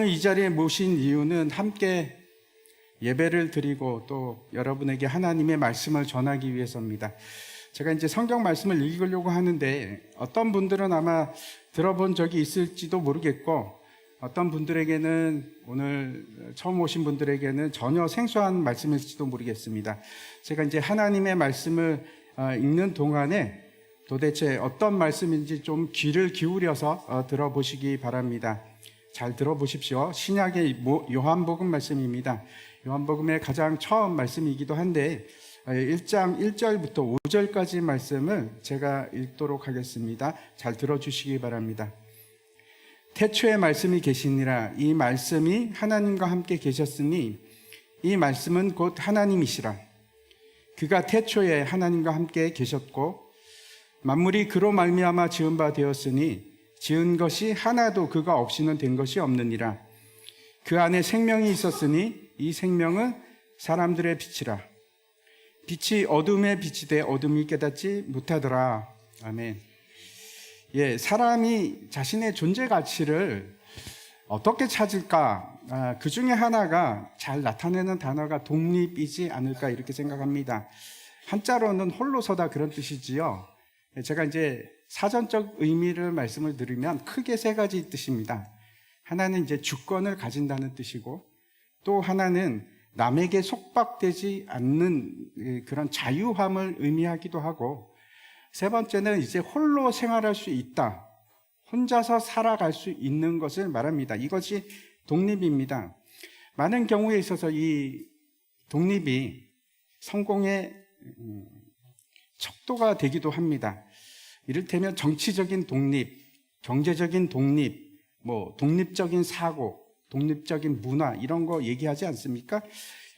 이 자리에 모신 이유는 함께 예배를 드리고 또 여러분에게 하나님의 말씀을 전하기 위해서입니다. 제가 이제 성경 말씀을 읽으려고 하는데 어떤 분들은 아마 들어본 적이 있을지도 모르겠고 어떤 분들에게는 오늘 처음 오신 분들에게는 전혀 생소한 말씀일지도 모르겠습니다. 제가 이제 하나님의 말씀을 읽는 동안에 도대체 어떤 말씀인지 좀 귀를 기울여서 들어보시기 바랍니다. 잘 들어보십시오. 신약의 요한복음 말씀입니다. 요한복음의 가장 처음 말씀이기도 한데 1장 1절부터 5절까지 말씀을 제가 읽도록 하겠습니다. 잘 들어주시기 바랍니다. 태초에 말씀이 계시니라. 이 말씀이 하나님과 함께 계셨으니 이 말씀은 곧 하나님이시라. 그가 태초에 하나님과 함께 계셨고 만물이 그로 말미암아 지은 바 되었으니 지은 것이 하나도 그가 없이는 된 것이 없느니라. 그 안에 생명이 있었으니 이 생명은 사람들의 빛이라. 빛이 어둠에 비치되 어둠이 깨닫지 못하더라. 아멘. 사람이 자신의 존재 가치를 어떻게 찾을까? 그 중에 하나가 잘 나타내는 단어가 독립이지 않을까 이렇게 생각합니다. 한자로는 홀로 서다 그런 뜻이지요. 제가 이제 사전적 의미를 말씀을 드리면 크게 세 가지 뜻입니다. 하나는 이제 주권을 가진다는 뜻이고 또 하나는 남에게 속박되지 않는 그런 자유함을 의미하기도 하고 세 번째는 이제 홀로 생활할 수 있다. 혼자서 살아갈 수 있는 것을 말합니다. 이것이 독립입니다. 많은 경우에 있어서 이 독립이 성공의 척도가 되기도 합니다. 이를테면 정치적인 독립, 경제적인 독립, 독립적인 사고, 독립적인 문화 이런 거 얘기하지 않습니까?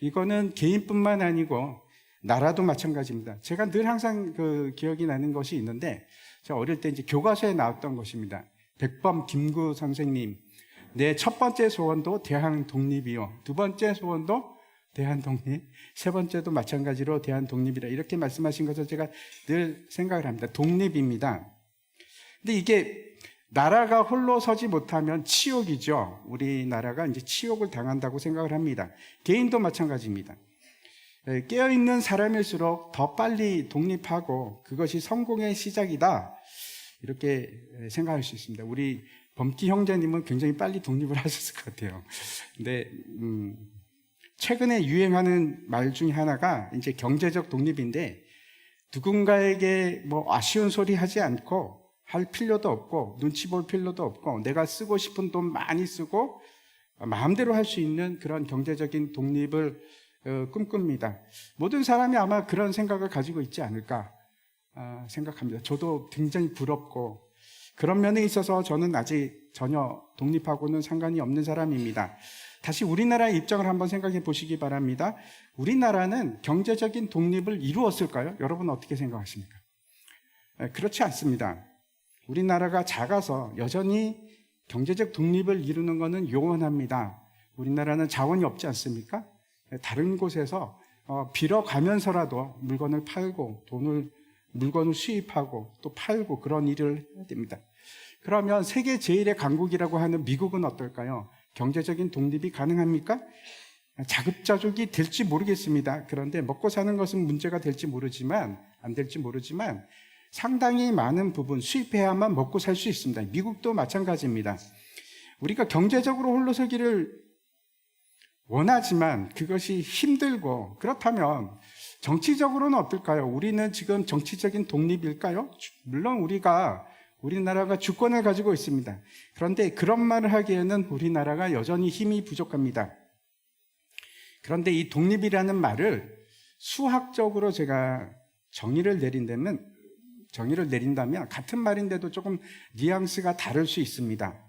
이거는 개인뿐만 아니고 나라도 마찬가지입니다. 제가 늘 항상 기억이 나는 것이 있는데 제가 어릴 때 이제 교과서에 나왔던 것입니다. 백범 김구 선생님, 내 첫 번째 소원도 대한 독립이요. 두 번째 소원도 대한 독립, 세 번째도 마찬가지로 대한 독립이라 이렇게 말씀하신 것을 제가 늘 생각을 합니다. 독립입니다. 근데 이게 나라가 홀로 서지 못하면 치욕이죠. 우리나라가 이제 치욕을 당한다고 생각을 합니다. 개인도 마찬가지입니다. 깨어있는 사람일수록 더 빨리 독립하고 그것이 성공의 시작이다. 이렇게 생각할 수 있습니다. 우리 범기 형제님은 굉장히 빨리 독립을 하셨을 것 같아요. 근데 최근에 유행하는 말 중에 하나가 이제 경제적 독립인데 누군가에게 아쉬운 소리 하지 않고 할 필요도 없고 눈치 볼 필요도 없고 내가 쓰고 싶은 돈 많이 쓰고 마음대로 할 수 있는 그런 경제적인 독립을 꿈꿉니다. 모든 사람이 아마 그런 생각을 가지고 있지 않을까 생각합니다. 저도 굉장히 부럽고 그런 면에 있어서 저는 아직 전혀 독립하고는 상관이 없는 사람입니다. 다시 우리나라의 입장을 한번 생각해 보시기 바랍니다. 우리나라는 경제적인 독립을 이루었을까요? 여러분 어떻게 생각하십니까? 그렇지 않습니다. 우리나라가 작아서 여전히 경제적 독립을 이루는 것은 요원합니다. 우리나라는 자원이 없지 않습니까? 다른 곳에서 빌어가면서라도 물건을 팔고 물건을 수입하고 또 팔고 그런 일을 해야 됩니다. 그러면 세계 제1의 강국이라고 하는 미국은 어떨까요? 경제적인 독립이 가능합니까? 자급자족이 될지 모르겠습니다. 그런데 먹고 사는 것은 문제가 될지 모르지만 안 될지 모르지만 상당히 많은 부분 수입해야만 먹고 살 수 있습니다. 미국도 마찬가지입니다. 우리가 경제적으로 홀로서기를 원하지만 그것이 힘들고 그렇다면 정치적으로는 어떨까요? 우리는 지금 정치적인 독립일까요? 물론 우리나라가 주권을 가지고 있습니다. 그런데 그런 말을 하기에는 우리나라가 여전히 힘이 부족합니다. 그런데 이 독립이라는 말을 수학적으로 제가 정의를 내린다면 같은 말인데도 조금 뉘앙스가 다를 수 있습니다.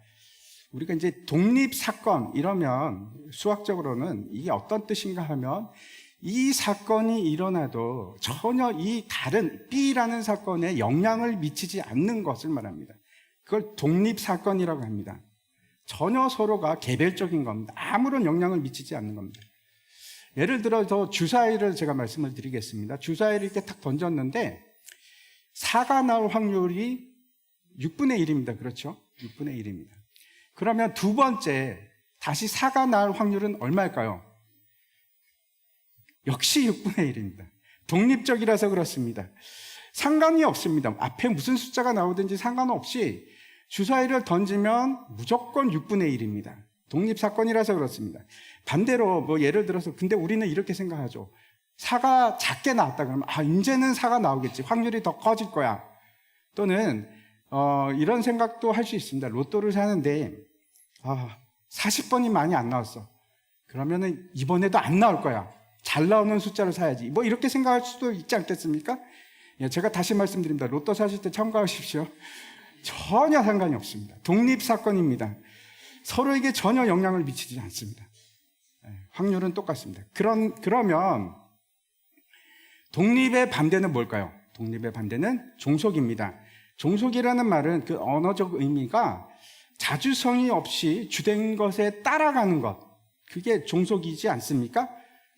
우리가 이제 독립사건 이러면 수학적으로는 이게 어떤 뜻인가 하면 이 사건이 일어나도 전혀 이 다른 B라는 사건에 영향을 미치지 않는 것을 말합니다. 그걸 독립사건이라고 합니다. 전혀 서로가 개별적인 겁니다. 아무런 영향을 미치지 않는 겁니다. 예를 들어서 주사위를 제가 말씀을 드리겠습니다. 주사위를 이렇게 탁 던졌는데 4가 나올 확률이 6분의 1입니다. 그렇죠? 6분의 1입니다. 그러면 두 번째 다시 4가 나올 확률은 얼마일까요? 역시 6분의 1입니다. 독립적이라서 그렇습니다. 상관이 없습니다. 앞에 무슨 숫자가 나오든지 상관없이 주사위를 던지면 무조건 6분의 1입니다. 독립사건이라서 그렇습니다. 반대로 예를 들어서 근데 우리는 이렇게 생각하죠. 4가 작게 나왔다 그러면 이제는 4가 나오겠지. 확률이 더 커질 거야. 또는 이런 생각도 할 수 있습니다. 로또를 사는데 40번이 많이 안 나왔어. 그러면은 이번에도 안 나올 거야. 잘 나오는 숫자를 사야지. 이렇게 생각할 수도 있지 않겠습니까? 제가 다시 말씀드립니다. 로또 사실 때 참고하십시오. 전혀 상관이 없습니다. 독립사건입니다. 서로에게 전혀 영향을 미치지 않습니다. 확률은 똑같습니다. 그러면 독립의 반대는 뭘까요? 독립의 반대는 종속입니다. 종속이라는 말은 그 언어적 의미가 자주성이 없이 주된 것에 따라가는 것, 그게 종속이지 않습니까?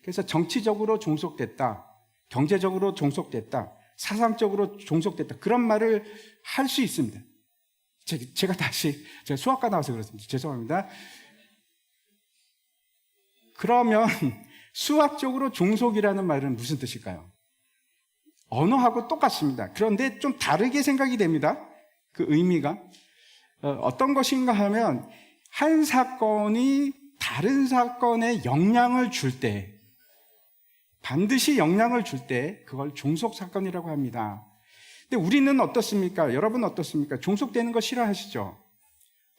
그래서 정치적으로 종속됐다, 경제적으로 종속됐다, 사상적으로 종속됐다, 그런 말을 할 수 있습니다. 제가 수학과 나와서 그렇습니다. 죄송합니다. 그러면 수학적으로 종속이라는 말은 무슨 뜻일까요? 언어하고 똑같습니다. 그런데 좀 다르게 생각이 됩니다. 그 의미가. 어떤 것인가 하면 한 사건이 다른 사건에 영향을 줄 때, 반드시 영향을 줄 때 그걸 종속사건이라고 합니다. 근데 우리는 어떻습니까? 여러분 어떻습니까? 종속되는 거 싫어하시죠?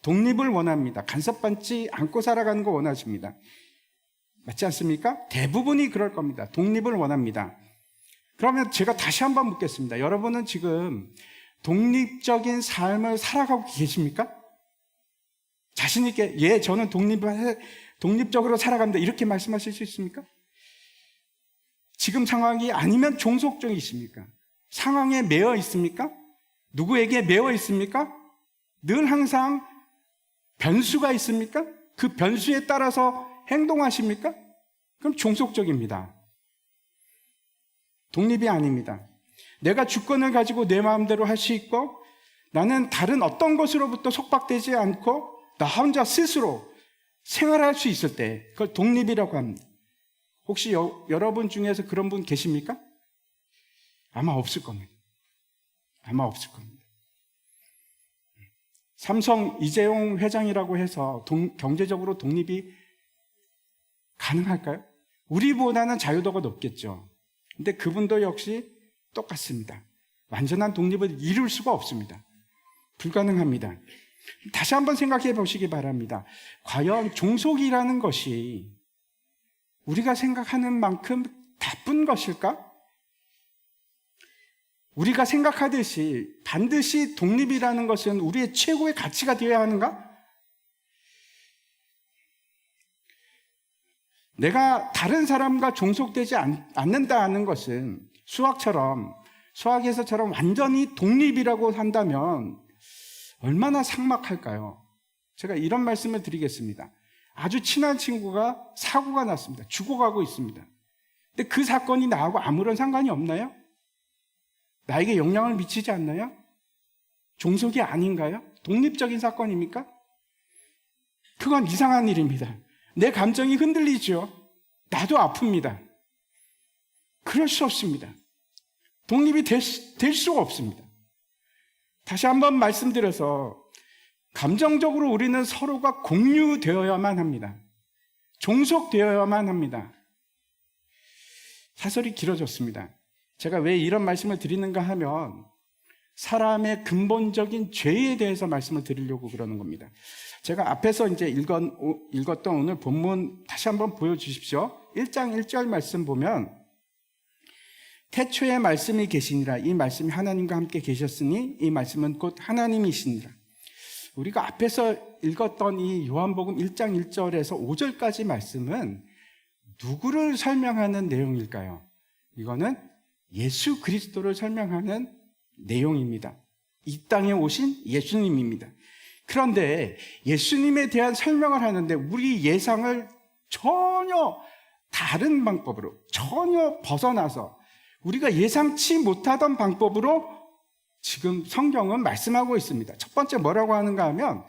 독립을 원합니다. 간섭받지 않고 살아가는 거 원하십니다. 맞지 않습니까? 대부분이 그럴 겁니다. 독립을 원합니다. 그러면 제가 다시 한번 묻겠습니다. 여러분은 지금 독립적인 삶을 살아가고 계십니까? 자신 있게 저는 독립적으로 살아갑니다. 이렇게 말씀하실 수 있습니까? 지금 상황이 아니면 종속적이십니까? 상황에 매여 있습니까? 누구에게 매여 있습니까? 늘 항상 변수가 있습니까? 그 변수에 따라서 행동하십니까? 그럼 종속적입니다. 독립이 아닙니다. 내가 주권을 가지고 내 마음대로 할 수 있고 나는 다른 어떤 것으로부터 속박되지 않고 나 혼자 스스로 생활할 수 있을 때 그걸 독립이라고 합니다. 혹시 여러분 중에서 그런 분 계십니까? 아마 없을 겁니다. 아마 없을 겁니다. 삼성 이재용 회장이라고 해서 경제적으로 독립이 가능할까요? 우리보다는 자유도가 높겠죠. 근데 그분도 역시 똑같습니다. 완전한 독립을 이룰 수가 없습니다. 불가능합니다. 다시 한번 생각해 보시기 바랍니다. 과연 종속이라는 것이 우리가 생각하는 만큼 나쁜 것일까? 우리가 생각하듯이 반드시 독립이라는 것은 우리의 최고의 가치가 되어야 하는가? 내가 다른 사람과 종속되지 않는다는 것은 수학에서처럼 완전히 독립이라고 한다면 얼마나 삭막할까요? 제가 이런 말씀을 드리겠습니다. 아주 친한 친구가 사고가 났습니다. 죽어가고 있습니다. 근데 그 사건이 나하고 아무런 상관이 없나요? 나에게 영향을 미치지 않나요? 종속이 아닌가요? 독립적인 사건입니까? 그건 이상한 일입니다. 내 감정이 흔들리죠. 나도 아픕니다. 그럴 수 없습니다. 독립이 될 수가 없습니다. 다시 한번 말씀드려서 감정적으로 우리는 서로가 공유되어야만 합니다. 종속되어야만 합니다. 사설이 길어졌습니다. 제가 왜 이런 말씀을 드리는가 하면 사람의 근본적인 죄에 대해서 말씀을 드리려고 그러는 겁니다. 제가 앞에서 이제 읽었던 오늘 본문 다시 한번 보여주십시오. 1장 1절 말씀 보면 태초에 말씀이 계시니라. 이 말씀이 하나님과 함께 계셨으니 이 말씀은 곧 하나님이시니라. 우리가 앞에서 읽었던 이 요한복음 1장 1절에서 5절까지 말씀은 누구를 설명하는 내용일까요? 이거는 예수 그리스도를 설명하는 내용입니다. 이 땅에 오신 예수님입니다. 그런데 예수님에 대한 설명을 하는데 우리 예상을 전혀 다른 방법으로, 전혀 벗어나서 우리가 예상치 못하던 방법으로 지금 성경은 말씀하고 있습니다. 첫 번째 뭐라고 하는가 하면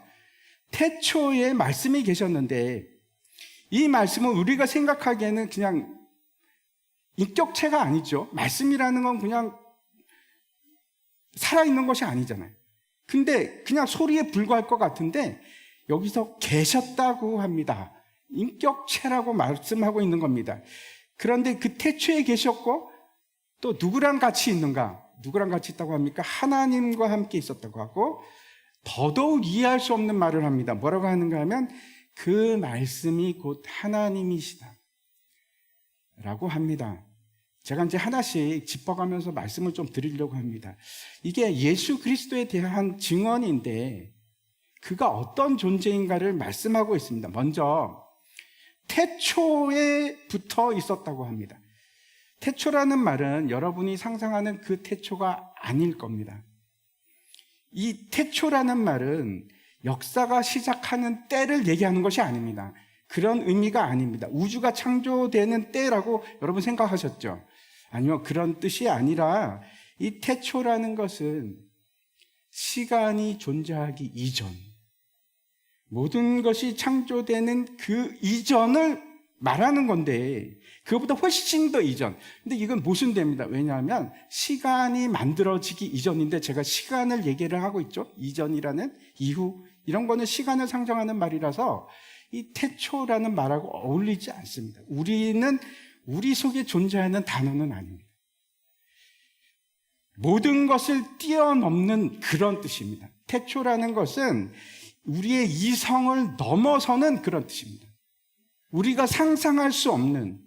태초에 말씀이 계셨는데 이 말씀은 우리가 생각하기에는 그냥 인격체가 아니죠. 말씀이라는 건 그냥 살아있는 것이 아니잖아요. 근데 그냥 소리에 불과할 것 같은데 여기서 계셨다고 합니다. 인격체라고 말씀하고 있는 겁니다. 그런데 그 태초에 계셨고 또 누구랑 같이 있는가? 누구랑 같이 있다고 합니까? 하나님과 함께 있었다고 하고 더더욱 이해할 수 없는 말을 합니다. 뭐라고 하는가 하면 그 말씀이 곧 하나님이시다 라고 합니다. 제가 이제 하나씩 짚어가면서 말씀을 좀 드리려고 합니다. 이게 예수 그리스도에 대한 증언인데 그가 어떤 존재인가를 말씀하고 있습니다. 먼저 태초에 붙어 있었다고 합니다. 태초라는 말은 여러분이 상상하는 그 태초가 아닐 겁니다. 이 태초라는 말은 역사가 시작하는 때를 얘기하는 것이 아닙니다. 그런 의미가 아닙니다. 우주가 창조되는 때라고 여러분 생각하셨죠? 아니요, 그런 뜻이 아니라 이 태초라는 것은 시간이 존재하기 이전, 모든 것이 창조되는 그 이전을 말하는 건데 그것보다 훨씬 더 이전. 근데 이건 모순됩니다. 왜냐하면 시간이 만들어지기 이전인데 제가 시간을 얘기를 하고 있죠. 이전이라는 이후, 이런 거는 시간을 상정하는 말이라서 이 태초라는 말하고 어울리지 않습니다. 우리 속에 존재하는 단어는 아닙니다. 모든 것을 뛰어넘는 그런 뜻입니다. 태초라는 것은 우리의 이성을 넘어서는 그런 뜻입니다. 우리가 상상할 수 없는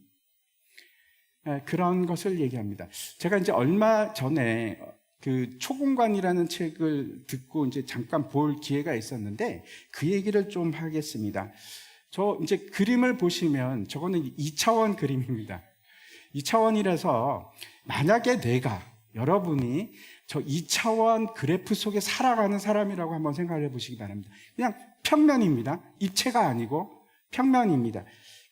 그런 것을 얘기합니다. 제가 이제 얼마 전에 그 초공관이라는 책을 듣고 이제 잠깐 볼 기회가 있었는데 그 얘기를 좀 하겠습니다. 저 이제 그림을 보시면 저거는 2차원 그림입니다. 2차원이라서 만약에 여러분이 저 2차원 그래프 속에 살아가는 사람이라고 한번 생각해 보시기 바랍니다. 그냥 평면입니다. 입체가 아니고 평면입니다.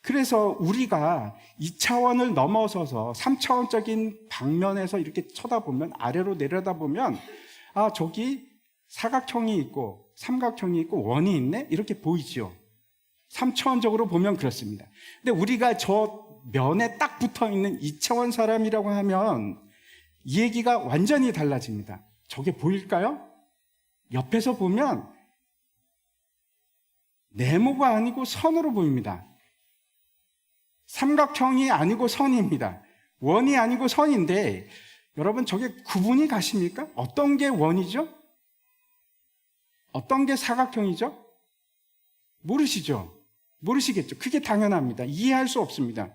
그래서 우리가 2차원을 넘어서서 3차원적인 방면에서 이렇게 쳐다보면, 아래로 내려다보면 저기 사각형이 있고 삼각형이 있고 원이 있네? 이렇게 보이죠. 3차원적으로 보면 그렇습니다. 근데 우리가 저 면에 딱 붙어있는 2차원 사람이라고 하면 이 얘기가 완전히 달라집니다. 저게 보일까요? 옆에서 보면 네모가 아니고 선으로 보입니다. 삼각형이 아니고 선입니다. 원이 아니고 선인데 여러분 저게 구분이 가십니까? 어떤 게 원이죠? 어떤 게 사각형이죠? 모르시겠죠? 그게 당연합니다. 이해할 수 없습니다.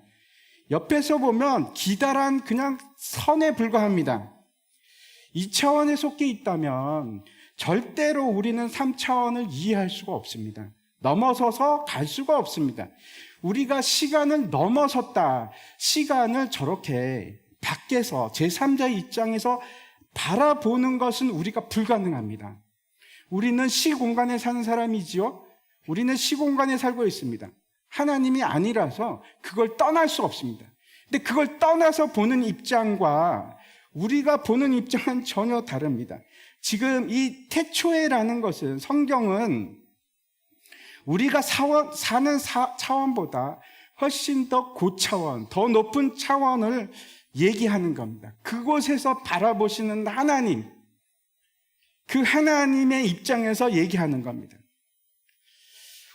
옆에서 보면 기다란 그냥 선에 불과합니다. 2차원에 속해 있다면 절대로 우리는 3차원을 이해할 수가 없습니다. 넘어서서 갈 수가 없습니다. 우리가 시간을 넘어섰다. 시간을 저렇게 밖에서 제3자의 입장에서 바라보는 것은 우리가 불가능합니다. 우리는 시공간에 사는 사람이지요. 우리는 시공간에 살고 있습니다. 하나님이 아니라서 그걸 떠날 수 없습니다. 근데 그걸 떠나서 보는 입장과 우리가 보는 입장은 전혀 다릅니다. 지금 이 태초에라는 것은 성경은 우리가 사는 차원보다 훨씬 더 고차원, 더 높은 차원을 얘기하는 겁니다. 그곳에서 바라보시는 하나님, 그 하나님의 입장에서 얘기하는 겁니다.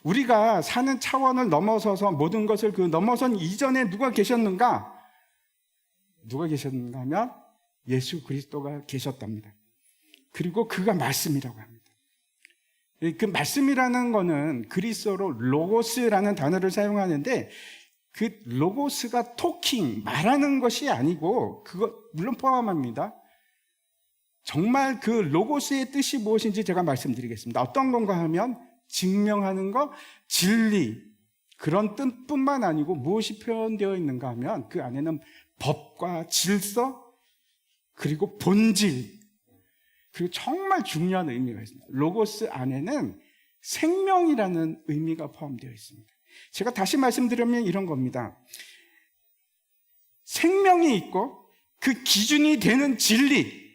우리가 사는 차원을 넘어서서 모든 것을 그 넘어선 이전에 누가 계셨는가? 누가 계셨는가 하면 예수 그리스도가 계셨답니다. 그리고 그가 말씀이라고 합니다. 그 말씀이라는 거는 그리스어로 로고스라는 단어를 사용하는데 그 로고스가 토킹, 말하는 것이 아니고 그거 물론 포함합니다. 정말 그 로고스의 뜻이 무엇인지 제가 말씀드리겠습니다. 어떤 건가 하면 증명하는 것, 진리, 그런 뜻뿐만 아니고 무엇이 표현되어 있는가 하면 그 안에는 법과 질서, 그리고 본질, 그리고 정말 중요한 의미가 있습니다. 로고스 안에는 생명이라는 의미가 포함되어 있습니다. 제가 다시 말씀드리면 이런 겁니다. 생명이 있고 그 기준이 되는 진리,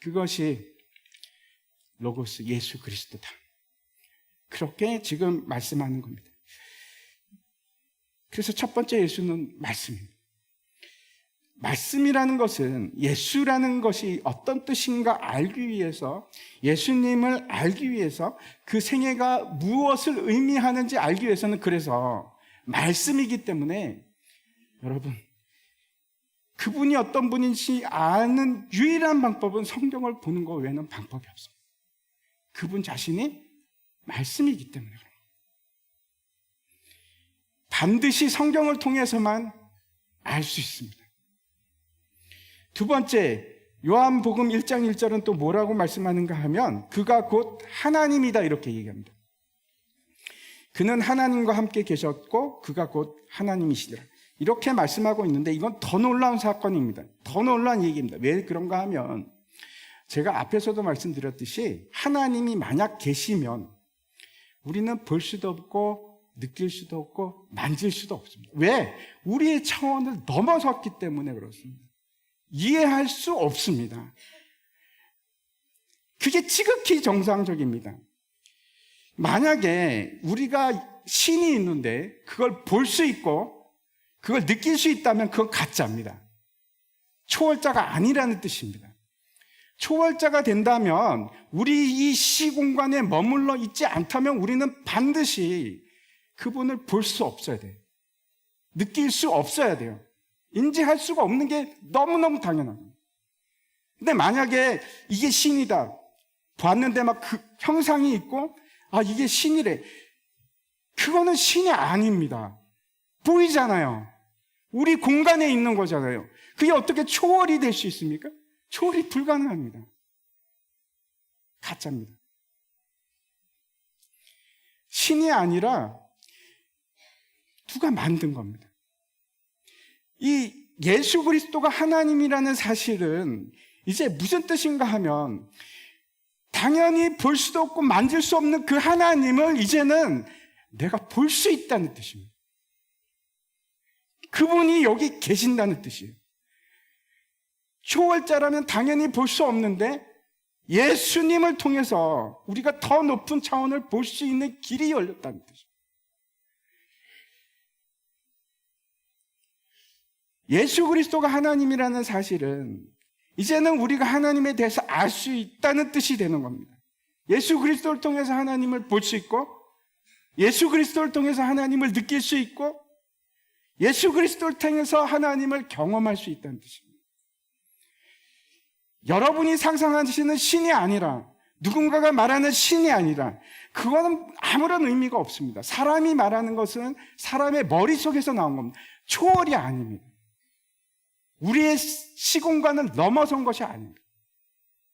그것이 로고스 예수 그리스도다. 그렇게 지금 말씀하는 겁니다. 그래서 첫 번째 예수는 말씀입니다. 말씀이라는 것은 예수라는 것이 어떤 뜻인가 알기 위해서, 예수님을 알기 위해서, 그 생애가 무엇을 의미하는지 알기 위해서는 그래서 말씀이기 때문에 여러분, 그분이 어떤 분인지 아는 유일한 방법은 성경을 보는 것 외에는 방법이 없습니다. 그분 자신이 말씀이기 때문에 그런 겁니다. 반드시 성경을 통해서만 알 수 있습니다. 두 번째, 요한복음 1장 1절은 또 뭐라고 말씀하는가 하면 그가 곧 하나님이다 이렇게 얘기합니다. 그는 하나님과 함께 계셨고 그가 곧 하나님이시더라. 이렇게 말씀하고 있는데 이건 더 놀라운 사건입니다. 더 놀라운 얘기입니다. 왜 그런가 하면 제가 앞에서도 말씀드렸듯이 하나님이 만약 계시면 우리는 볼 수도 없고 느낄 수도 없고 만질 수도 없습니다. 왜? 우리의 차원을 넘어섰기 때문에 그렇습니다. 이해할 수 없습니다. 그게 지극히 정상적입니다. 만약에 우리가 신이 있는데 그걸 볼 수 있고 그걸 느낄 수 있다면 그건 가짜입니다. 초월자가 아니라는 뜻입니다. 초월자가 된다면 우리 이 시공간에 머물러 있지 않다면 우리는 반드시 그분을 볼 수 없어야 돼요. 느낄 수 없어야 돼요. 인지할 수가 없는 게 너무너무 당연합니다. 근데 만약에 이게 신이다. 봤는데 막 그 형상이 있고 아 이게 신이래. 그거는 신이 아닙니다. 보이잖아요. 우리 공간에 있는 거잖아요. 그게 어떻게 초월이 될 수 있습니까? 초월이 불가능합니다. 가짜입니다. 신이 아니라 누가 만든 겁니다. 이 예수 그리스도가 하나님이라는 사실은 이제 무슨 뜻인가 하면 당연히 볼 수도 없고 만질 수 없는 그 하나님을 이제는 내가 볼 수 있다는 뜻입니다. 그분이 여기 계신다는 뜻이에요. 초월자라면 당연히 볼 수 없는데 예수님을 통해서 우리가 더 높은 차원을 볼 수 있는 길이 열렸다는 뜻이에요. 예수 그리스도가 하나님이라는 사실은 이제는 우리가 하나님에 대해서 알 수 있다는 뜻이 되는 겁니다. 예수 그리스도를 통해서 하나님을 볼 수 있고 예수 그리스도를 통해서 하나님을 느낄 수 있고 예수 그리스도를 통해서 하나님을 경험할 수 있다는 뜻입니다. 여러분이 상상하시는 신이 아니라 누군가가 말하는 신이 아니라 그거는 아무런 의미가 없습니다. 사람이 말하는 것은 사람의 머릿속에서 나온 겁니다. 초월이 아닙니다. 우리의 시공간을 넘어선 것이 아닙니다.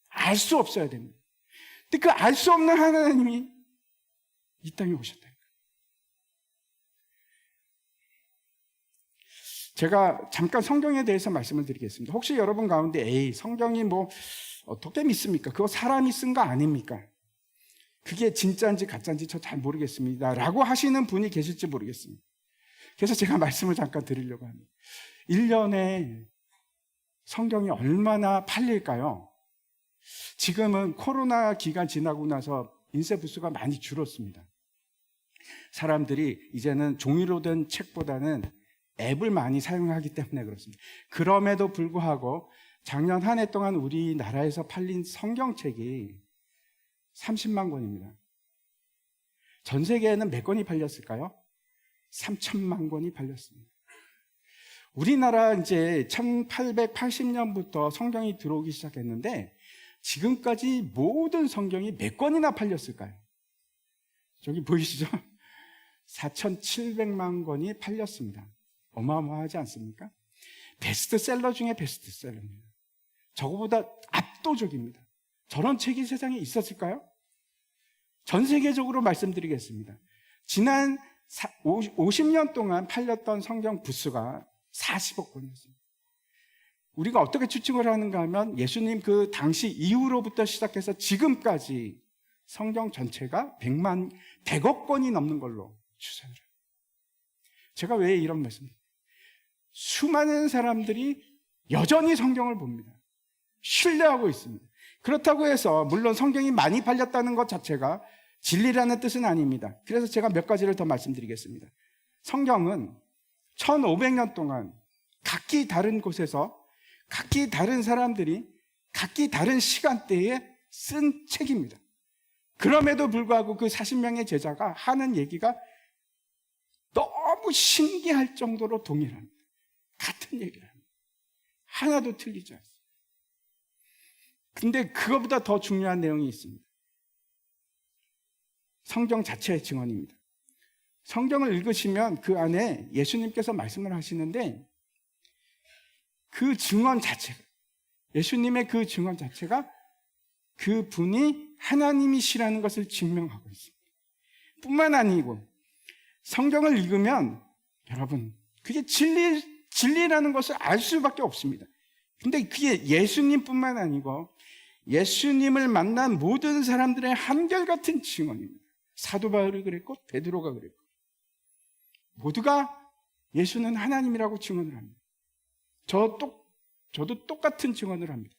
알 수 없어야 됩니다. 근데 그 알 수 없는 하나님이 이 땅에 오셨다. 제가 잠깐 성경에 대해서 말씀을 드리겠습니다. 혹시 여러분 가운데 성경이 뭐 어떻게 믿습니까? 그거 사람이 쓴 거 아닙니까? 그게 진짜인지 가짜인지 저 잘 모르겠습니다 라고 하시는 분이 계실지 모르겠습니다. 그래서 제가 말씀을 잠깐 드리려고 합니다. 1년에 성경이 얼마나 팔릴까요? 지금은 코로나 기간 지나고 나서 인쇄 부수가 많이 줄었습니다. 사람들이 이제는 종이로 된 책보다는 앱을 많이 사용하기 때문에 그렇습니다. 그럼에도 불구하고 작년 한 해 동안 우리나라에서 팔린 성경책이 30만 권입니다. 전 세계에는 몇 권이 팔렸을까요? 3천만 권이 팔렸습니다. 우리나라 이제 1880년부터 성경이 들어오기 시작했는데 지금까지 모든 성경이 몇 권이나 팔렸을까요? 저기 보이시죠? 4,700만 권이 팔렸습니다. 어마어마하지 않습니까? 베스트셀러 중에 베스트셀러입니다. 저거보다 압도적입니다. 저런 책이 세상에 있었을까요? 전 세계적으로 말씀드리겠습니다. 지난 50년 동안 팔렸던 성경 부수가 40억 권이었습니다. 우리가 어떻게 추측을 하는가 하면 예수님 그 당시 이후로부터 시작해서 지금까지 성경 전체가 100억 권이 넘는 걸로 추산을 해요. 제가 왜 이런 말씀을 수많은 사람들이 여전히 성경을 봅니다. 신뢰하고 있습니다. 그렇다고 해서 물론 성경이 많이 팔렸다는 것 자체가 진리라는 뜻은 아닙니다. 그래서 제가 몇 가지를 더 말씀드리겠습니다. 성경은 1500년 동안 각기 다른 곳에서 각기 다른 사람들이 각기 다른 시간대에 쓴 책입니다. 그럼에도 불구하고 그 40명의 제자가 하는 얘기가 너무 신기할 정도로 동일합니다. 같은 얘기를 합니다. 하나도 틀리지 않습니다. 근데 그것보다 더 중요한 내용이 있습니다. 성경 자체의 증언입니다. 성경을 읽으시면 그 안에 예수님께서 말씀을 하시는데 그 증언 자체가, 예수님의 그 증언 자체가 그 분이 하나님이시라는 것을 증명하고 있습니다. 뿐만 아니고 성경을 읽으면 여러분 그게 진리라는 것을 알 수밖에 없습니다. 근데 그게 예수님뿐만 아니고 예수님을 만난 모든 사람들의 한결같은 증언입니다. 사도 바울이 그랬고 베드로가 그랬고 모두가 예수는 하나님이라고 증언을 합니다. 저도 똑같은 증언을 합니다.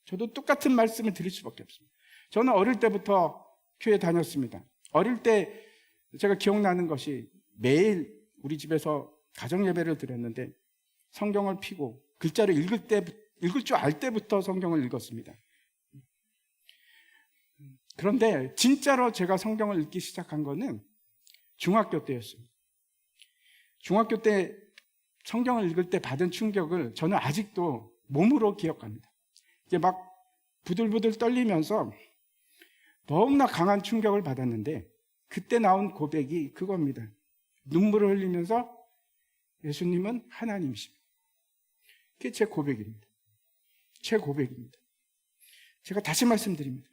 저도 똑같은 말씀을 드릴 수밖에 없습니다. 저는 어릴 때부터 교회 다녔습니다. 어릴 때 제가 기억나는 것이 매일 우리 집에서 가정 예배를 드렸는데 성경을 펴고 글자를 읽을 줄 알 때부터 성경을 읽었습니다. 그런데 진짜로 제가 성경을 읽기 시작한 거는 중학교 때였습니다. 중학교 때 성경을 읽을 때 받은 충격을 저는 아직도 몸으로 기억합니다. 이제 막 부들부들 떨리면서 너무나 강한 충격을 받았는데 그때 나온 고백이 그겁니다. 눈물을 흘리면서 예수님은 하나님이십니다. 그게 제 고백입니다. 제 고백입니다. 제가 다시 말씀드립니다.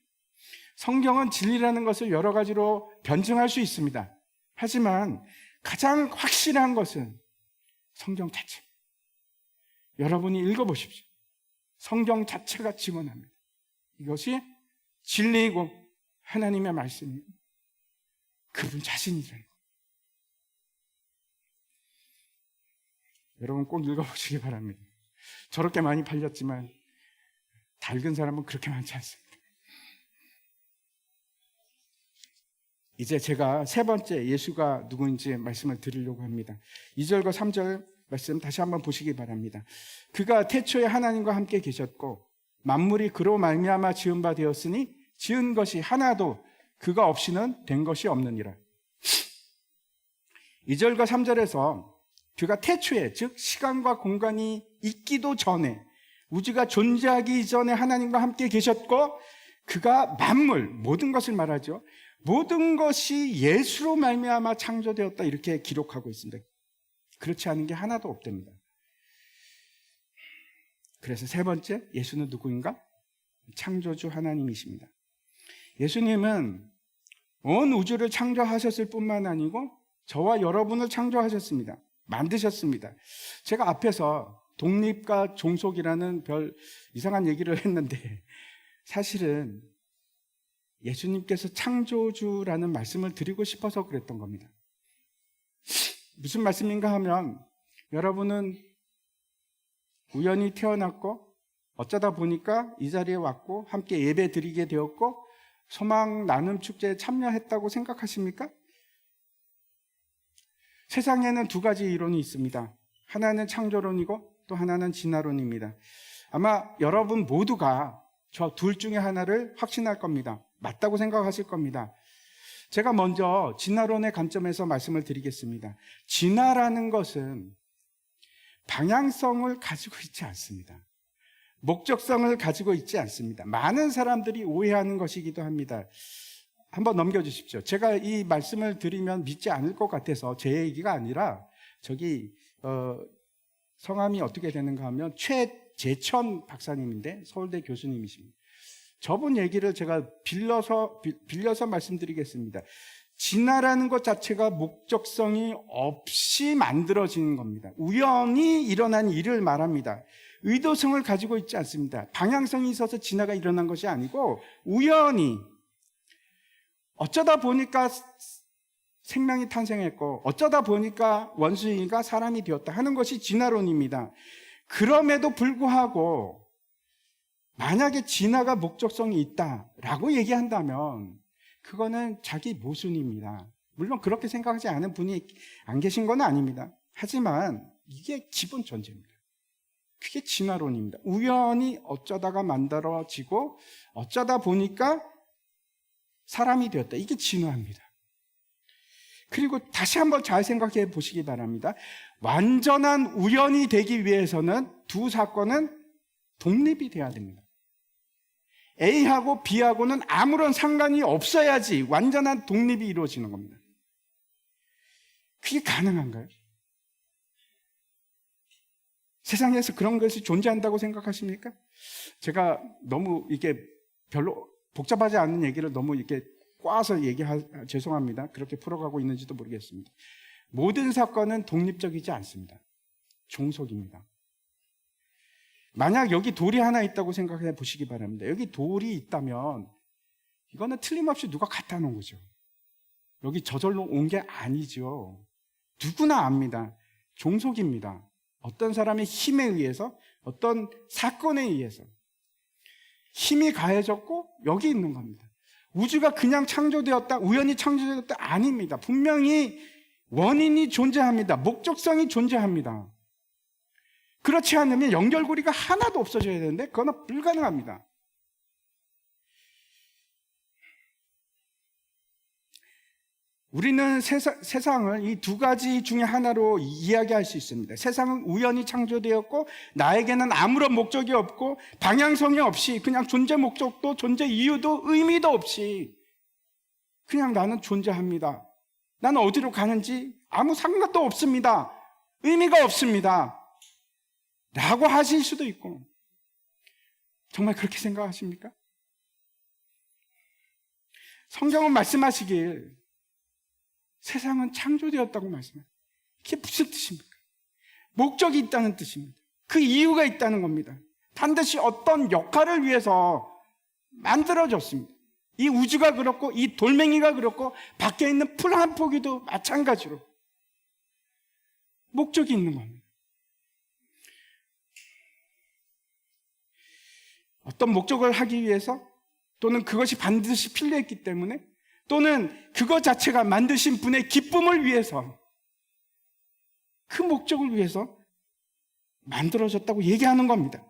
성경은 진리라는 것을 여러 가지로 변증할 수 있습니다. 하지만 가장 확실한 것은 성경 자체. 여러분이 읽어보십시오. 성경 자체가 증언합니다. 이것이 진리이고 하나님의 말씀이고 그분 자신이라는 것. 여러분 꼭 읽어보시기 바랍니다. 저렇게 많이 팔렸지만 다 읽은 사람은 그렇게 많지 않습니다. 이제 제가 세 번째 예수가 누구인지 말씀을 드리려고 합니다. 2절과 3절 말씀 다시 한번 보시기 바랍니다. 그가 태초에 하나님과 함께 계셨고 만물이 그로 말미암아 지은 바 되었으니 지은 것이 하나도 그가 없이는 된 것이 없느니라. 2절과 3절에서 그가 태초에, 즉 시간과 공간이 있기도 전에, 우주가 존재하기 이전에 하나님과 함께 계셨고 그가 만물, 모든 것을 말하죠. 모든 것이 예수로 말미암아 창조되었다 이렇게 기록하고 있습니다. 그렇지 않은 게 하나도 없답니다. 그래서 세 번째, 예수는 누구인가? 창조주 하나님이십니다. 예수님은 온 우주를 창조하셨을 뿐만 아니고 저와 여러분을 창조하셨습니다. 만드셨습니다. 제가 앞에서 독립과 종속이라는 별 이상한 얘기를 했는데 사실은 예수님께서 창조주라는 말씀을 드리고 싶어서 그랬던 겁니다. 무슨 말씀인가 하면 여러분은 우연히 태어났고 어쩌다 보니까 이 자리에 왔고 함께 예배 드리게 되었고 소망 나눔 축제에 참여했다고 생각하십니까? 세상에는 두 가지 이론이 있습니다. 하나는 창조론이고 또 하나는 진화론입니다. 아마 여러분 모두가 저 둘 중에 하나를 확신할 겁니다. 맞다고 생각하실 겁니다. 제가 먼저 진화론의 관점에서 말씀을 드리겠습니다. 진화라는 것은 방향성을 가지고 있지 않습니다. 목적성을 가지고 있지 않습니다. 많은 사람들이 오해하는 것이기도 합니다. 한번 넘겨주십시오. 제가 이 말씀을 드리면 믿지 않을 것 같아서 제 얘기가 아니라 성함이 어떻게 되는가 하면 최재천 박사님인데 서울대 교수님이십니다. 저분 얘기를 제가 빌려서 말씀드리겠습니다. 진화라는 것 자체가 목적성이 없이 만들어지는 겁니다. 우연히 일어난 일을 말합니다. 의도성을 가지고 있지 않습니다. 방향성이 있어서 진화가 일어난 것이 아니고 우연히 어쩌다 보니까 생명이 탄생했고 어쩌다 보니까 원숭이가 사람이 되었다 하는 것이 진화론입니다. 그럼에도 불구하고 만약에 진화가 목적성이 있다라고 얘기한다면 그거는 자기 모순입니다. 물론 그렇게 생각하지 않은 분이 안 계신 건 아닙니다. 하지만 이게 기본 전제입니다. 그게 진화론입니다. 우연히 어쩌다가 만들어지고 어쩌다 보니까 사람이 되었다. 이게 진화입니다. 그리고 다시 한번 잘 생각해 보시기 바랍니다. 완전한 우연이 되기 위해서는 두 사건은 독립이 돼야 됩니다. A하고 B하고는 아무런 상관이 없어야지 완전한 독립이 이루어지는 겁니다. 그게 가능한가요? 세상에서 그런 것이 존재한다고 생각하십니까? 제가 너무 이게 별로 복잡하지 않은 얘기를 너무 이렇게 꽈서 죄송합니다. 그렇게 풀어가고 있는지도 모르겠습니다. 모든 사건은 독립적이지 않습니다. 종속입니다. 만약 여기 돌이 하나 있다고 생각해 보시기 바랍니다. 여기 돌이 있다면 이거는 틀림없이 누가 갖다 놓은 거죠. 여기 저절로 온 게 아니죠. 누구나 압니다. 종속입니다. 어떤 사람의 힘에 의해서, 어떤 사건에 의해서 힘이 가해졌고 여기 있는 겁니다. 우주가 그냥 창조되었다, 우연히 창조되었다 아닙니다. 분명히 원인이 존재합니다. 목적성이 존재합니다. 그렇지 않으면 연결고리가 하나도 없어져야 되는데 그건 불가능합니다. 우리는 세상을 이 두 가지 중에 하나로 이야기할 수 있습니다. 세상은 우연히 창조되었고 나에게는 아무런 목적이 없고 방향성이 없이 그냥 존재 목적도 존재 이유도 의미도 없이 그냥 나는 존재합니다. 나는 어디로 가는지 아무 상관도 없습니다. 의미가 없습니다. 라고 하실 수도 있고, 정말 그렇게 생각하십니까? 성경은 말씀하시길 세상은 창조되었다고 말씀해요. 그게 무슨 뜻입니까? 목적이 있다는 뜻입니다. 그 이유가 있다는 겁니다. 반드시 어떤 역할을 위해서 만들어졌습니다. 이 우주가 그렇고 이 돌멩이가 그렇고 밖에 있는 풀 한 포기도 마찬가지로 목적이 있는 겁니다. 어떤 목적을 하기 위해서, 또는 그것이 반드시 필요했기 때문에, 또는 그것 자체가 만드신 분의 기쁨을 위해서, 그 목적을 위해서 만들어졌다고 얘기하는 겁니다.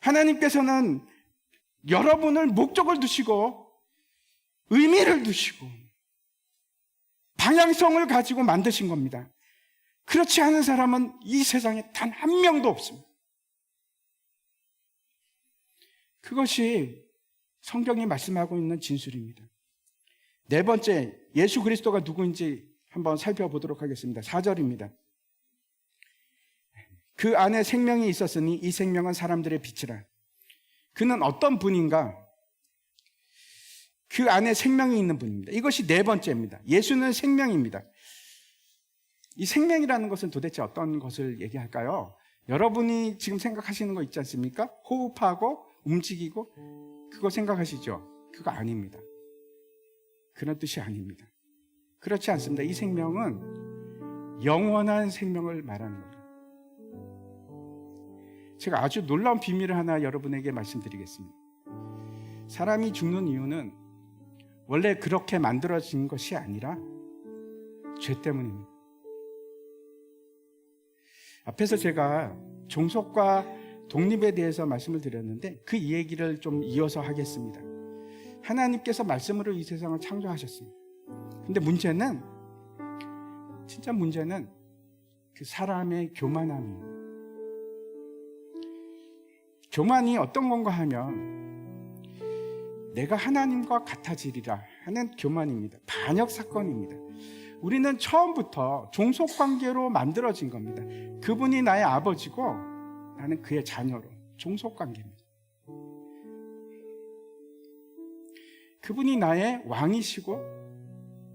하나님께서는 여러분을 목적을 두시고 의미를 두시고 방향성을 가지고 만드신 겁니다. 그렇지 않은 사람은 이 세상에 단 한 명도 없습니다. 그것이 성경이 말씀하고 있는 진술입니다. 네 번째, 예수 그리스도가 누구인지 한번 살펴보도록 하겠습니다. 4절입니다. 그 안에 생명이 있었으니 이 생명은 사람들의 빛이라. 그는 어떤 분인가? 그 안에 생명이 있는 분입니다. 이것이 네 번째입니다. 예수는 생명입니다. 이 생명이라는 것은 도대체 어떤 것을 얘기할까요? 여러분이 지금 생각하시는 거 있지 않습니까? 호흡하고 움직이고 그거 생각하시죠? 그거 아닙니다. 그런 뜻이 아닙니다. 그렇지 않습니다. 이 생명은 영원한 생명을 말하는 겁니다. 제가 아주 놀라운 비밀을 하나 여러분에게 말씀드리겠습니다. 사람이 죽는 이유는 원래 그렇게 만들어진 것이 아니라 죄 때문입니다. 앞에서 제가 종속과 독립에 대해서 말씀을 드렸는데 그 얘기를 좀 이어서 하겠습니다. 하나님께서 말씀으로 이 세상을 창조하셨습니다. 근데 문제는, 진짜 문제는 그 사람의 교만함이에요. 교만이 어떤 건가 하면 내가 하나님과 같아지리라 하는 교만입니다. 반역 사건입니다. 우리는 처음부터 종속관계로 만들어진 겁니다. 그분이 나의 아버지고 나는 그의 자녀로, 종속관계입니다. 그분이 나의 왕이시고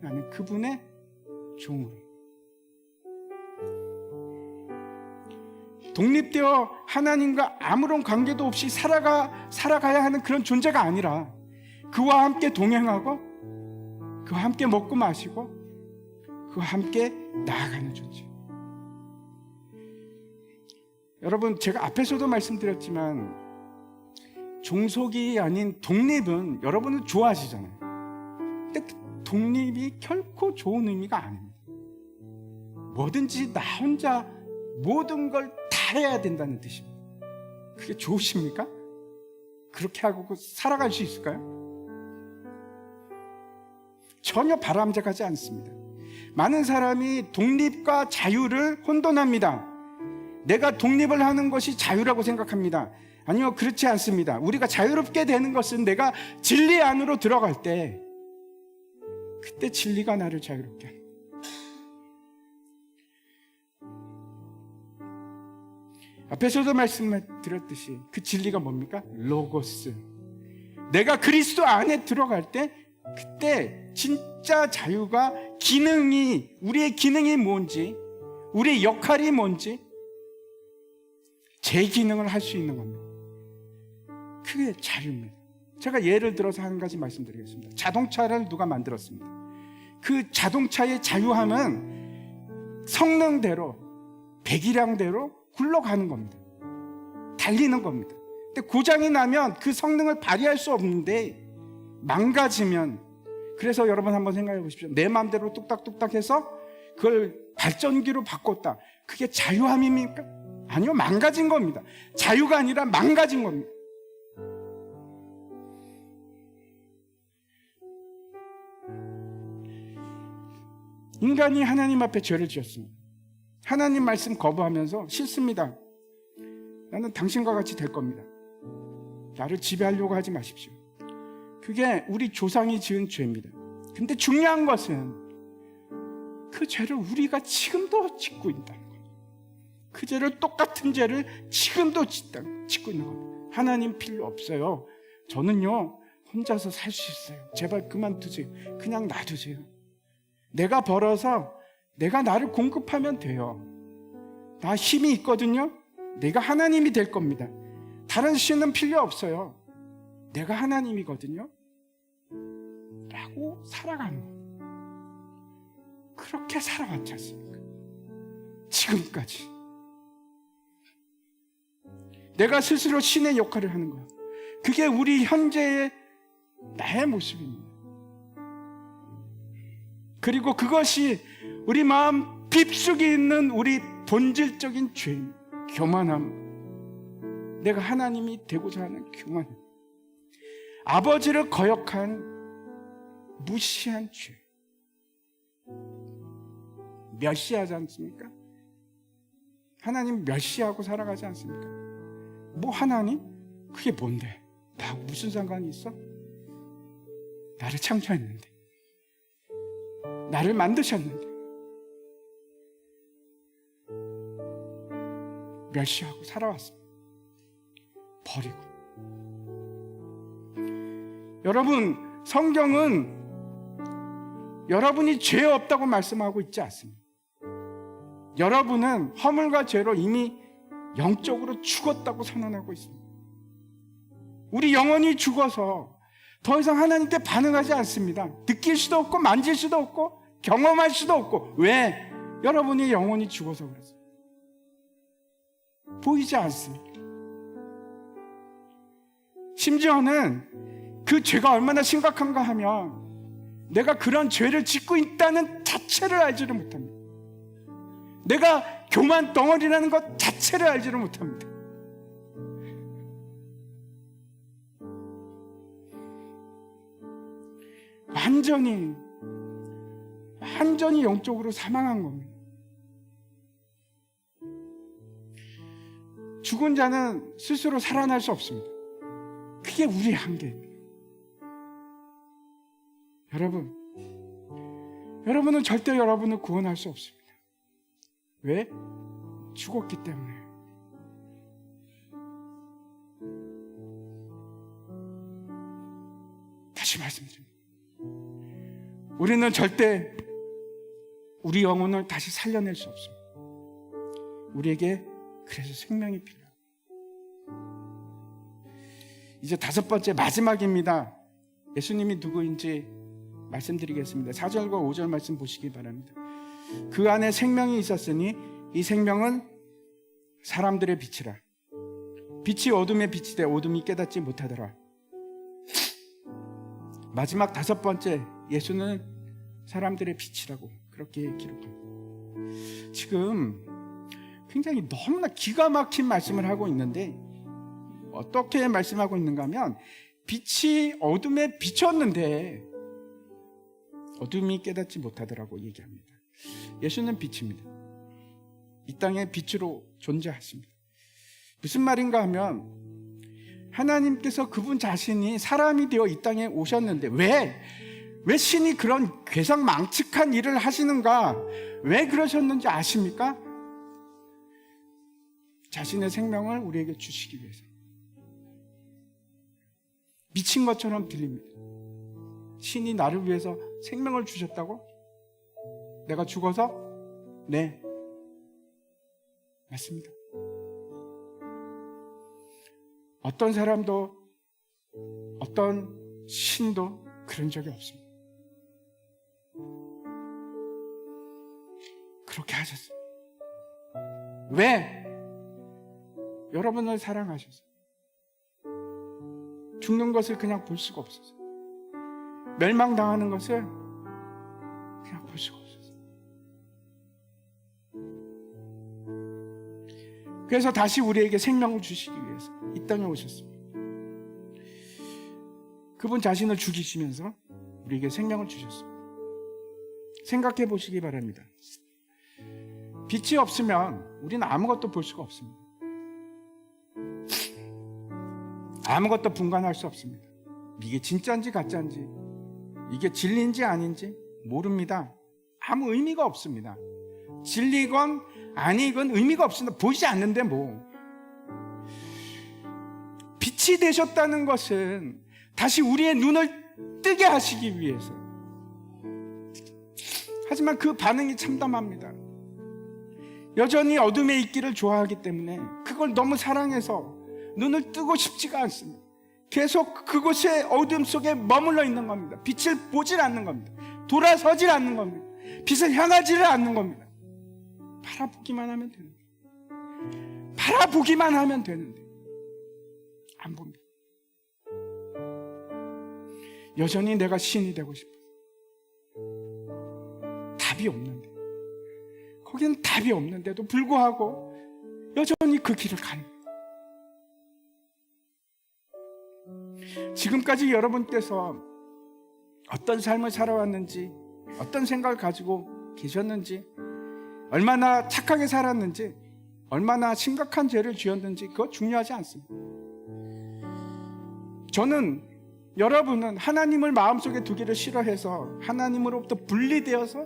나는 그분의 종으로. 독립되어 하나님과 아무런 관계도 없이 살아가야 하는 그런 존재가 아니라 그와 함께 동행하고 그와 함께 먹고 마시고 그와 함께 나아가는 존재. 여러분, 제가 앞에서도 말씀드렸지만 종속이 아닌 독립은 여러분은 좋아하시잖아요. 근데 독립이 결코 좋은 의미가 아닙니다. 뭐든지 나 혼자 모든 걸 다 해야 된다는 뜻입니다. 그게 좋으십니까? 그렇게 하고 살아갈 수 있을까요? 전혀 바람직하지 않습니다. 많은 사람이 독립과 자유를 혼돈합니다. 내가 독립을 하는 것이 자유라고 생각합니다. 아니요, 그렇지 않습니다. 우리가 자유롭게 되는 것은 내가 진리 안으로 들어갈 때, 그때 진리가 나를 자유롭게 합니다. 앞에서도 말씀드렸듯이 그 진리가 뭡니까? 로고스. 내가 그리스도 안에 들어갈 때, 그때 진짜 자유가 우리의 기능이 뭔지, 우리의 역할이 뭔지, 제 기능을 할 수 있는 겁니다. 그게 자유입니다. 제가 예를 들어서 한 가지 말씀드리겠습니다. 자동차를 누가 만들었습니다. 그 자동차의 자유함은 성능대로, 배기량대로 굴러가는 겁니다. 달리는 겁니다. 근데 고장이 나면 그 성능을 발휘할 수 없는데 망가지면, 그래서 여러분 한번 생각해 보십시오. 내 마음대로 뚝딱뚝딱 해서 그걸 발전기로 바꿨다. 그게 자유함입니까? 아니요, 망가진 겁니다. 자유가 아니라 망가진 겁니다. 인간이 하나님 앞에 죄를 지었습니다. 하나님 말씀 거부하면서 싫습니다. 나는 당신과 같이 될 겁니다. 나를 지배하려고 하지 마십시오. 그게 우리 조상이 지은 죄입니다. 근데 중요한 것은 그 죄를 우리가 지금도 짓고 있다는 거예요. 그 죄를, 똑같은 죄를 지금도 짓고 있는 겁니다. 하나님 필요 없어요. 저는요 혼자서 살 수 있어요. 제발 그만두세요. 그냥 놔두세요. 내가 벌어서 내가 나를 공급하면 돼요. 나 힘이 있거든요. 내가 하나님이 될 겁니다. 다른 신은 필요 없어요. 내가 하나님이거든요. 라고 살아가는 거예요. 그렇게 살아왔지 않습니까? 지금까지. 내가 스스로 신의 역할을 하는 거예요. 그게 우리 현재의 나의 모습입니다. 그리고 그것이 우리 마음 깊숙이 있는 우리 본질적인 죄, 교만함, 내가 하나님이 되고자 하는 교만, 아버지를 거역한 무시한 죄, 멸시하지 않습니까? 하나님 멸시하고 살아가지 않습니까? 뭐 하나님? 그게 뭔데? 나하고 무슨 상관이 있어? 나를 창조했는데, 나를 만드셨는데, 멸시하고 살아왔습니다. 버리고. 여러분, 성경은 여러분이 죄 없다고 말씀하고 있지 않습니다. 여러분은 허물과 죄로 이미 영적으로 죽었다고 선언하고 있습니다. 우리 영혼이 죽어서 더 이상 하나님께 반응하지 않습니다. 느낄 수도 없고 만질 수도 없고 경험할 수도 없고. 왜? 여러분이 영혼이 죽어서 그랬어요. 보이지 않습니다. 심지어는 그 죄가 얼마나 심각한가 하면 내가 그런 죄를 짓고 있다는 자체를 알지를 못합니다. 내가 교만 덩어리라는 것 자체를 알지를 못합니다. 완전히 영적으로 사망한 겁니다. 죽은 자는 스스로 살아날 수 없습니다. 그게 우리의 한계입니다. 여러분은 절대 여러분을 구원할 수 없습니다. 왜? 죽었기 때문에. 다시 말씀드립니다. 우리는 절대 우리 영혼을 다시 살려낼 수 없습니다. 우리에게 그래서 생명이 필요합니다. 이제 5번째 마지막입니다. 예수님이 누구인지 말씀드리겠습니다. 4절과 5절 말씀 보시기 바랍니다. 그 안에 생명이 있었으니 이 생명은 사람들의 빛이라. 빛이 어둠에 비치되 어둠이 깨닫지 못하더라. 마지막 5번째 예수는 사람들의 빛이라고 그렇게 기록합니다. 지금 굉장히 너무나 기가 막힌 말씀을 하고 있는데, 어떻게 말씀하고 있는가 하면, 빛이 어둠에 비쳤는데 어둠이 깨닫지 못하더라고 얘기합니다. 예수는 빛입니다. 이 땅의 빛으로 존재하십니다. 무슨 말인가 하면, 하나님께서 그분 자신이 사람이 되어 이 땅에 오셨는데 왜 신이 그런 괴상망측한 일을 하시는가? 왜 그러셨는지 아십니까? 자신의 생명을 우리에게 주시기 위해서. 미친 것처럼 들립니다. 신이 나를 위해서 생명을 주셨다고? 내가 죽어서? 네, 맞습니다. 어떤 사람도, 어떤 신도 그런 적이 없습니다. 그렇게 하셨어요. 왜? 여러분을 사랑하셔서. 죽는 것을 그냥 볼 수가 없어서. 멸망당하는 것을 그냥 볼 수가 없어서. 그래서 다시 우리에게 생명을 주시기 위해서 이 땅에 오셨습니다. 그분 자신을 죽이시면서 우리에게 생명을 주셨습니다. 생각해 보시기 바랍니다. 빛이 없으면 우리는 아무것도 볼 수가 없습니다. 아무것도 분간할 수 없습니다. 이게 진짜인지 가짜인지, 이게 진리인지 아닌지 모릅니다. 아무 의미가 없습니다. 진리건 아니건 의미가 없습니다. 보이지 않는데 뭐. 빛이 되셨다는 것은 다시 우리의 눈을 뜨게 하시기 위해서. 하지만 그 반응이 참담합니다. 여전히 어둠에 있기를 좋아하기 때문에, 그걸 너무 사랑해서 눈을 뜨고 싶지가 않습니다. 계속 그곳의 어둠 속에 머물러 있는 겁니다. 빛을 보질 않는 겁니다. 돌아서질 않는 겁니다. 빛을 향하지를 않는 겁니다. 바라보기만 하면 되는데, 바라보기만 하면 되는데 안 봅니다. 여전히 내가 신이 되고 싶어서 답이 없는데, 거기는 답이 없는데도 불구하고 여전히 그 길을 가는 거예요. 지금까지 여러분께서 어떤 삶을 살아왔는지, 어떤 생각을 가지고 계셨는지, 얼마나 착하게 살았는지, 얼마나 심각한 죄를 지었는지, 그거 중요하지 않습니다. 저는 여러분은 하나님을 마음속에 두기를 싫어해서 하나님으로부터 분리되어서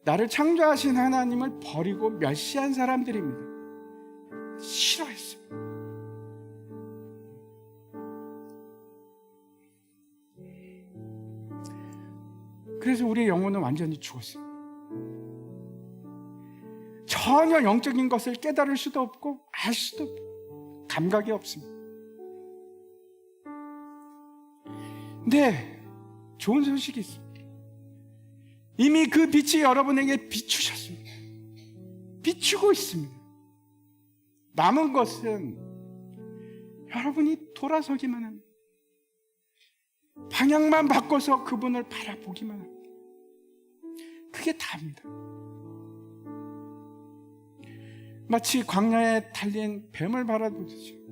나를 창조하신 하나님을 버리고 멸시한 사람들입니다. 싫어했어요. 그래서 우리의 영혼은 완전히 죽었어요. 전혀 영적인 것을 깨달을 수도 없고 알 수도 없고 감각이 없습니다. 근데 좋은 소식이 있습니다. 이미 그 빛이 여러분에게 비추셨습니다. 비추고 있습니다. 남은 것은 여러분이 돌아서기만 합니다. 방향만 바꿔서 그분을 바라보기만 합니다. 그게 다입니다. 마치 광야에 달린 뱀을 바라보듯이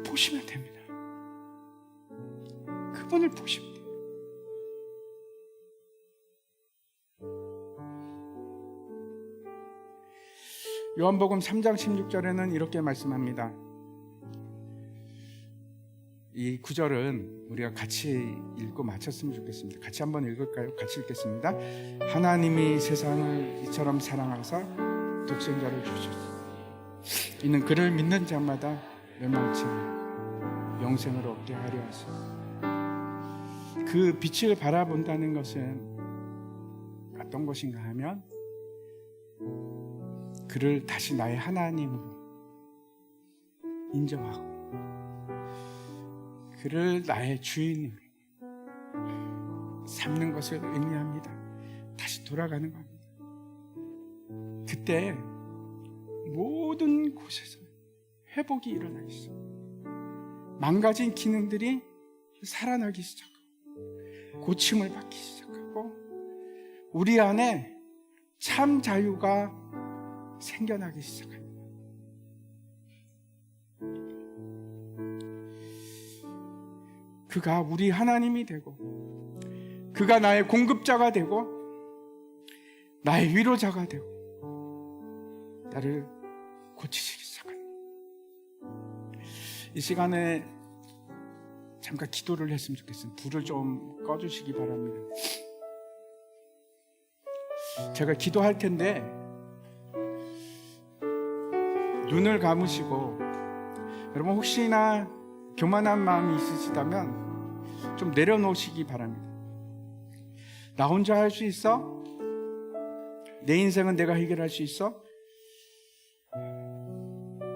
보시면 됩니다. 그분을 보시면 돼요. 요한복음 3장 16절에는 이렇게 말씀합니다. 이 구절은 우리가 같이 읽고 마쳤으면 좋겠습니다. 같이 한번 읽을까요? 같이 읽겠습니다. 하나님이 세상을 이처럼 사랑하사 독생자를 주셨습니다. 이는 그를 믿는 자마다 멸망치 않고 영생을 얻게 하려 하십니다. 그 빛을 바라본다는 것은 어떤 것인가 하면, 그를 다시 나의 하나님으로 인정하고 그를 나의 주인으로 삼는 것을 의미합니다. 다시 돌아가는 겁니다. 그때 모든 곳에서 회복이 일어나기 시작합니다. 망가진 기능들이 살아나기 시작합니다. 고침을 받기 시작하고 우리 안에 참 자유가 생겨나기 시작합니다. 그가 우리 하나님이 되고 그가 나의 공급자가 되고 나의 위로자가 되고 나를 고치시기 시작합니다. 이 시간에 잠깐 기도를 했으면 좋겠습니다. 불을 좀 꺼주시기 바랍니다. 제가 기도할 텐데 눈을 감으시고 여러분 혹시나 교만한 마음이 있으시다면 좀 내려놓으시기 바랍니다. 나 혼자 할 수 있어? 내 인생은 내가 해결할 수 있어?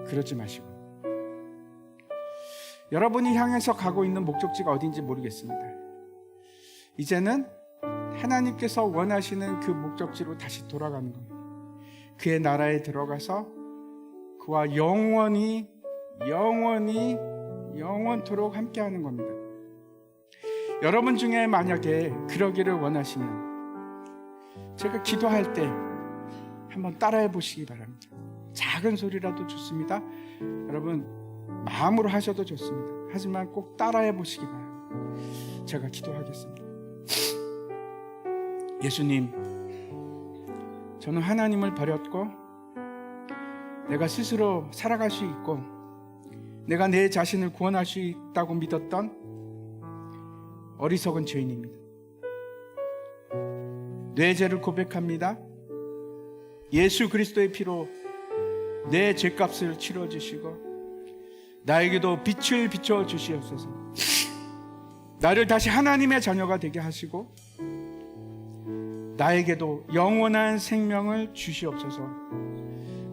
그러지 마시고 여러분이 향해서 가고 있는 목적지가 어딘지 모르겠습니다. 이제는 하나님께서 원하시는 그 목적지로 다시 돌아가는 겁니다. 그의 나라에 들어가서 그와 영원토록 함께하는 겁니다. 여러분 중에 만약에 그러기를 원하시면 제가 기도할 때 한번 따라해 보시기 바랍니다. 작은 소리라도 좋습니다. 여러분 마음으로 하셔도 좋습니다. 하지만 꼭 따라해 보시기 바랍니다. 제가 기도하겠습니다. 예수님, 저는 하나님을 버렸고 내가 스스로 살아갈 수 있고 내가 내 자신을 구원할 수 있다고 믿었던 어리석은 죄인입니다. 내 죄를 고백합니다. 예수 그리스도의 피로 내 죄값을 치러주시고 나에게도 빛을 비춰 주시옵소서. 나를 다시 하나님의 자녀가 되게 하시고 나에게도 영원한 생명을 주시옵소서.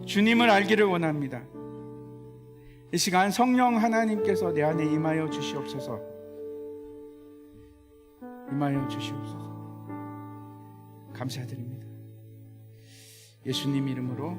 주님을 알기를 원합니다. 이 시간 성령 하나님께서 내 안에 임하여 주시옵소서. 임하여 주시옵소서. 감사드립니다. 예수님 이름으로